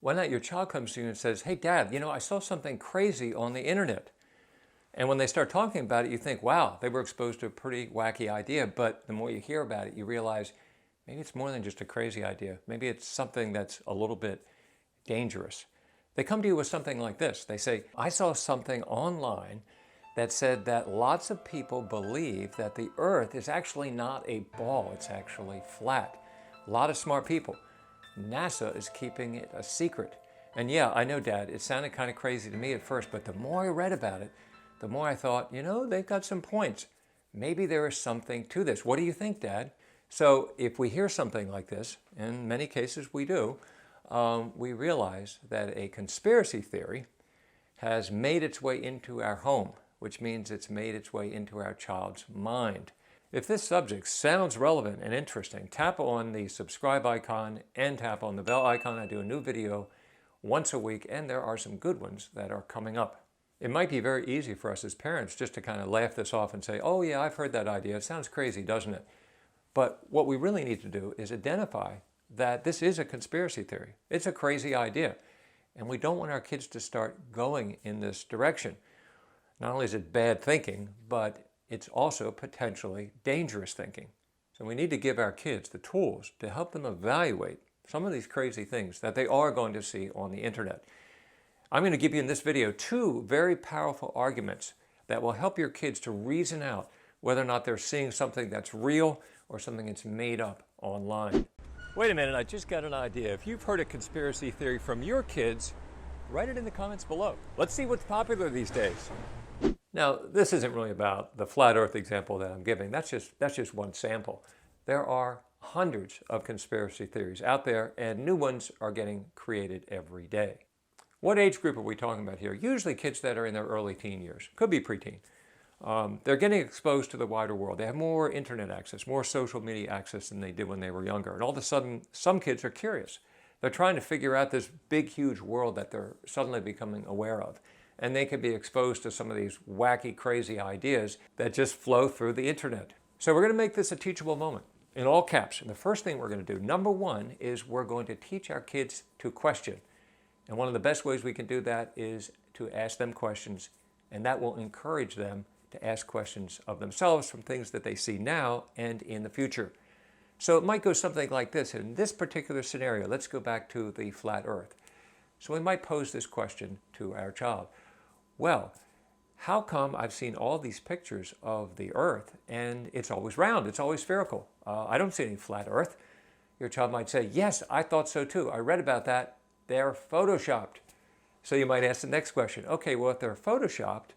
One night your child comes to you and says, hey, Dad, I saw something crazy on the internet. And when they start talking about it, you think, wow, they were exposed to a pretty wacky idea. But the more you hear about it, you realize maybe it's more than just a crazy idea. Maybe it's something that's a little bit dangerous. They come to you with something like this. They say, I saw something online that said that lots of people believe that the Earth is actually not a ball, it's actually flat. A lot of smart people. NASA is keeping it a secret. And yeah, I know, Dad, it sounded kind of crazy to me at first, but the more I read about it, the more I thought, they've got some points. Maybe there is something to this. What do you think, Dad? So if we hear something like this, in many cases we do, we realize that a conspiracy theory has made its way into our home, which means it's made its way into our child's mind. If this subject sounds relevant and interesting, tap on the subscribe icon and tap on the bell icon. I do a new video once a week, and there are some good ones that are coming up. It might be very easy for us as parents just to kind of laugh this off and say, oh yeah, I've heard that idea. It sounds crazy, doesn't it? But what we really need to do is identify that this is a conspiracy theory. It's a crazy idea. And we don't want our kids to start going in this direction. Not only is it bad thinking, but it's also potentially dangerous thinking. So we need to give our kids the tools to help them evaluate some of these crazy things that they are going to see on the internet. I'm going to give you in this video 2 very powerful arguments that will help your kids to reason out whether or not they're seeing something that's real or something that's made up online. Wait a minute, I just got an idea. If you've heard a conspiracy theory from your kids, write it in the comments below. Let's see what's popular these days. Now, this isn't really about the flat earth example that I'm giving. That's just one sample. There are hundreds of conspiracy theories out there, and new ones are getting created every day. What age group are we talking about here? Usually kids that are in their early teen years. Could be preteen. They're getting exposed to the wider world. They have more internet access, more social media access than they did when they were younger. And all of a sudden, some kids are curious. They're trying to figure out this big, huge world that they're suddenly becoming aware of. And they could be exposed to some of these wacky, crazy ideas that just flow through the internet. So we're going to make this a teachable moment in all caps. And the first thing we're going to do, number one, is we're going to teach our kids to question. And one of the best ways we can do that is to ask them questions, and that will encourage them to ask questions of themselves from things that they see now and in the future. So it might go something like this. In this particular scenario, let's go back to the flat earth. So we might pose this question to our child. Well, how come I've seen all these pictures of the earth and it's always round, it's always spherical? I don't see any flat earth. Your child might say, yes, I thought so too. I read about that. They're photoshopped. So you might ask the next question. Okay, well, if they're photoshopped,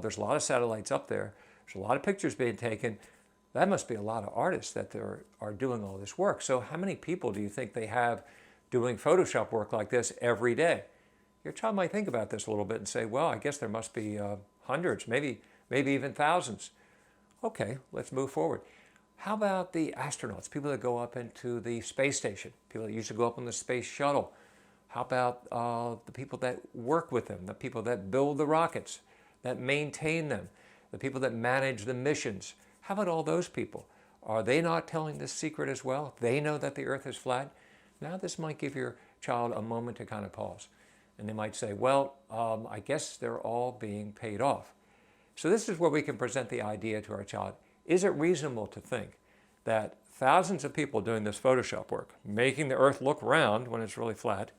there's a lot of satellites up there. There's a lot of pictures being taken. That must be a lot of artists that are doing all this work. So how many people do you think they have doing Photoshop work like this every day? Your child might think about this a little bit and say, well, I guess there must be hundreds, maybe even thousands. Okay, let's move forward. How about the astronauts, people that go up into the space station, people that used to go up on the space shuttle? How about the people that work with them, the people that build the rockets, that maintain them, the people that manage the missions? How about all those people? Are they not telling this secret as well? They know that the earth is flat. Now this might give your child a moment to kind of pause. And they might say, well, I guess they're all being paid off. So this is where we can present the idea to our child. Is it reasonable to think that thousands of people doing this Photoshop work, making the earth look round when it's really flat,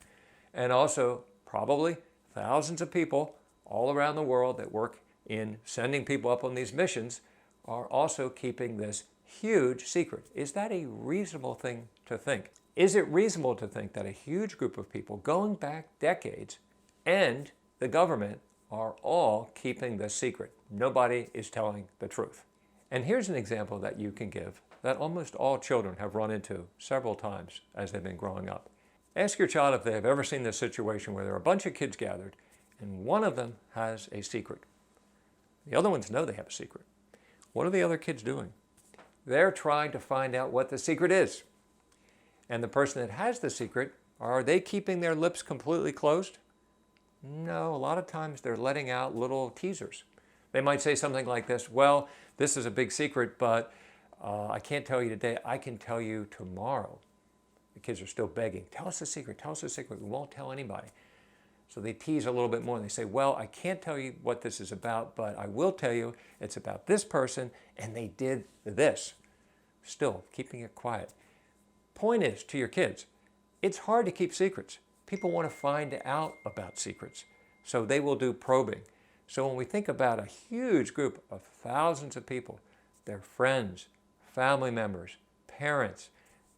and also probably thousands of people all around the world that work in sending people up on these missions are also keeping this huge secret? Is that a reasonable thing to think? Is it reasonable to think that a huge group of people going back decades and the government are all keeping this secret? Nobody is telling the truth. And here's an example that you can give that almost all children have run into several times as they've been growing up. Ask your child if they have ever seen this situation where there are a bunch of kids gathered and one of them has a secret. The other ones know they have a secret. What are the other kids doing? They're trying to find out what the secret is. And the person that has the secret, are they keeping their lips completely closed? No, a lot of times they're letting out little teasers. They might say something like this, well, this is a big secret, but I can't tell you today, I can tell you tomorrow. The kids are still begging, tell us the secret, tell us the secret. We won't tell anybody. So they tease a little bit more and they say, well, I can't tell you what this is about, but I will tell you it's about this person and they did this. Still keeping it quiet. Point is, to your kids, it's hard to keep secrets. People want to find out about secrets, so they will do probing. So when we think about a huge group of thousands of people, their friends, family members, parents,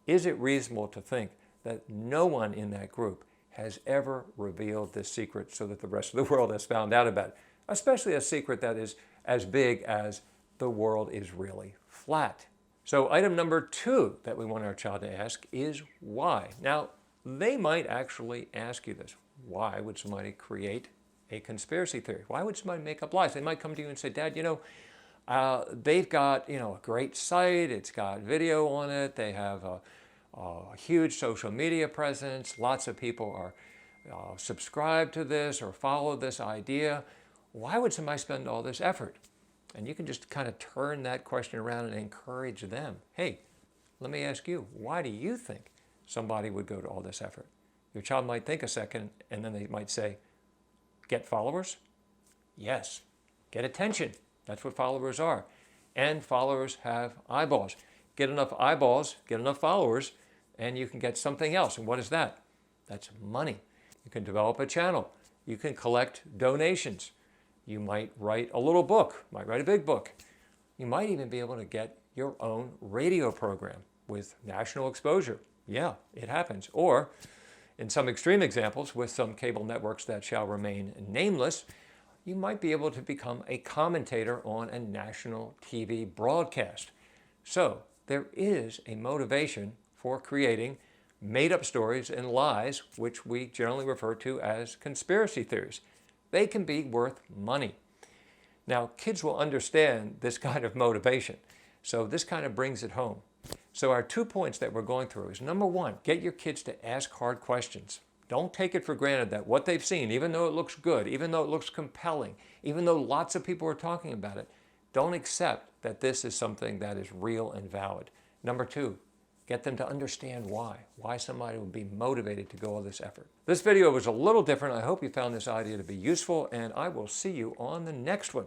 is it reasonable to think that no one in that group has ever revealed this secret so that the rest of the world has found out about it? Especially a secret that is as big as the world is really flat. So item number 2 that we want our child to ask is why. Now, they might actually ask you this. Why would somebody create a conspiracy theory? Why would somebody make up lies? They might come to you and say, Dad, they've got, a great site. It's got video on it. They have a huge social media presence. Lots of people are subscribed to this or follow this idea. Why would somebody spend all this effort? And you can just kind of turn that question around and encourage them. Hey, let me ask you, why do you think somebody would go to all this effort? Your child might think a second and then they might say, get followers? Yes. Get attention. That's what followers are. And followers have eyeballs. Get enough eyeballs, get enough followers, and you can get something else. And what is that? That's money. You can develop a channel. You can collect donations. You might write a little book, might write a big book. You might even be able to get your own radio program with national exposure. Yeah, it happens. Or, in some extreme examples, with some cable networks that shall remain nameless, you might be able to become a commentator on a national TV broadcast. So, there is a motivation for creating made-up stories and lies, which we generally refer to as conspiracy theories. They can be worth money. Now, kids will understand this kind of motivation, so this kind of brings it home. So our 2 points that we're going through is, number 1, get your kids to ask hard questions. Don't take it for granted that what they've seen, even though it looks good, even though it looks compelling, even though lots of people are talking about it, don't accept that this is something that is real and valid. Number 2, get them to understand why somebody would be motivated to go all this effort. This video was a little different. I hope you found this idea to be useful, and I will see you on the next one.